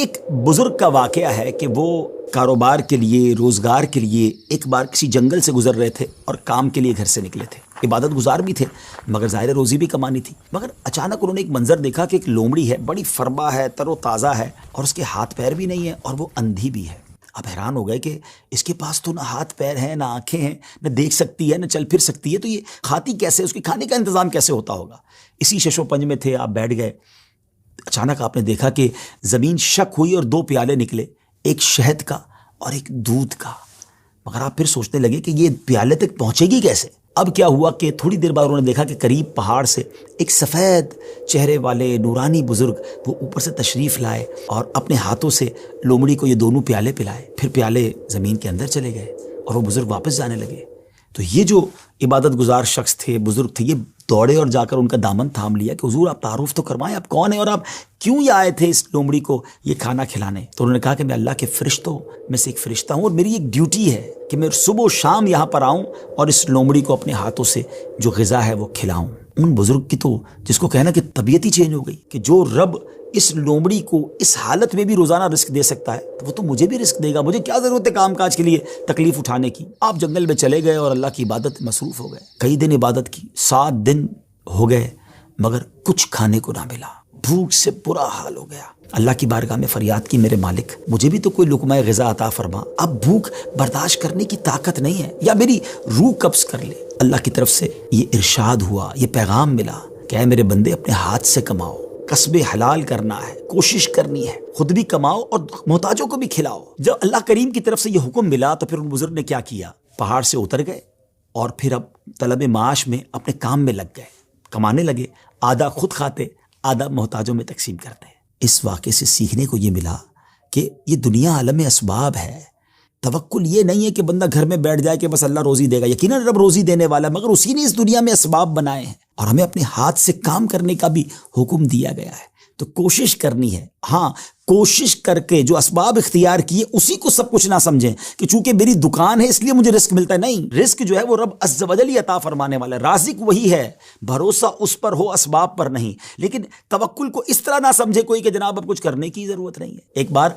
ایک بزرگ کا واقعہ ہے کہ وہ کاروبار کے لیے، روزگار کے لیے ایک بار کسی جنگل سے گزر رہے تھے اور کام کے لیے گھر سے نکلے تھے. عبادت گزار بھی تھے مگر ظاہر روزی بھی کمانی تھی. مگر اچانک انہوں نے ایک منظر دیکھا کہ ایک لومڑی ہے، بڑی فربا ہے، تر و تازہ ہے، اور اس کے ہاتھ پیر بھی نہیں ہیں اور وہ اندھی بھی ہے. اب حیران ہو گئے کہ اس کے پاس تو نہ ہاتھ پیر ہیں، نہ آنکھیں ہیں، نہ دیکھ سکتی ہے، نہ چل پھر سکتی ہے، تو یہ کھاتی کیسے؟ اس کے کھانے کا انتظام کیسے ہوتا ہوگا؟ اسی شش و پنج میں تھے. آپ بیٹھ گئے. اچانک آپ نے دیکھا کہ زمین شک ہوئی اور دو پیالے نکلے، ایک شہد کا اور ایک دودھ کا. مگر آپ پھر سوچنے لگے کہ یہ پیالے تک پہنچے گی کیسے؟ اب کیا ہوا کہ تھوڑی دیر بعد انہوں نے دیکھا کہ قریب پہاڑ سے ایک سفید چہرے والے نورانی بزرگ وہ اوپر سے تشریف لائے اور اپنے ہاتھوں سے لومڑی کو یہ دونوں پیالے پلائے. پھر پیالے زمین کے اندر چلے گئے اور وہ بزرگ واپس جانے لگے. تو یہ جو عبادت گزار شخص تھے، بزرگ تھے، یہ دوڑے اور جا کر ان کا دامن تھام لیا کہ حضور آپ تعارف تو کرمائیں، آپ کون ہیں اور آپ کیوں یہ آئے تھے اس لومڑی کو یہ کھانا کھلانے؟ تو انہوں نے کہا کہ میں اللہ کے فرشتوں میں سے ایک فرشتہ ہوں اور میری ایک ڈیوٹی ہے کہ میں صبح و شام یہاں پر آؤں اور اس لومڑی کو اپنے ہاتھوں سے جو غذا ہے وہ کھلاؤں. ان بزرگ کی تو جس کو کہنا کہ طبیعت ہی چینج ہو گئی کہ جو رب اس لومڑی کو اس حالت میں بھی روزانہ رزق دے سکتا ہے تو وہ تو مجھے بھی رزق دے گا. مجھے کیا ضرورت ہے کام کاج کے لیے تکلیف اٹھانے کی؟ آپ جنگل میں چلے گئے اور اللہ کی عبادت میں مصروف ہو گئے. کئی دن عبادت کی، 7 دن ہو گئے مگر کچھ کھانے کو نہ ملا. بھوک سے برا حال ہو گیا. اللہ کی بارگاہ میں فریاد کی، میرے مالک مجھے بھی تو کوئی لقمہ غذا عطا فرما. اب بھوک برداشت کرنے کی طاقت نہیں ہے، یا میری روح قبض کر لے. اللہ کی طرف سے یہ ارشاد ہوا، یہ پیغام ملا کہ اے میرے بندے اپنے ہاتھ سے کماؤ، کسب حلال کرنا ہے، کوشش کرنی ہے، خود بھی کماؤ اور محتاجوں کو بھی کھلاؤ. جب اللہ کریم کی طرف سے یہ حکم ملا تو پھر ان بزرگ نے کیا کیا؟ پہاڑ سے اتر گئے اور پھر اب طلب معاش میں اپنے کام میں لگ گئے، کمانے لگے. آدھا خود کھاتے، آدھا محتاجوں میں تقسیم کرتے. اس واقعے سے سیکھنے کو یہ ملا کہ یہ دنیا عالم اسباب ہے. توکل یہ نہیں ہے کہ بندہ گھر میں بیٹھ جائے کہ بس اللہ روزی دے گا. یقیناً رب روزی دینے والا ہے، مگر اسی نے اس دنیا میں اسباب بنائے ہیں اور ہمیں اپنے ہاتھ سے کام کرنے کا بھی حکم دیا گیا ہے. تو کوشش کرنی ہے. ہاں، کوشش کر کے جو اسباب اختیار کیے اسی کو سب کچھ نہ سمجھیں کہ چونکہ میری دکان ہے اس لیے مجھے رزق ملتا ہے. نہیں، رزق جو ہے وہ رب عز و جل ہی عطا فرمانے والا ہے. رازق وہی ہے، بھروسہ اس پر ہو، اسباب پر نہیں. لیکن توکل کو اس طرح نہ سمجھے کوئی کہ جناب اب کچھ کرنے کی ضرورت نہیں ہے. ایک بار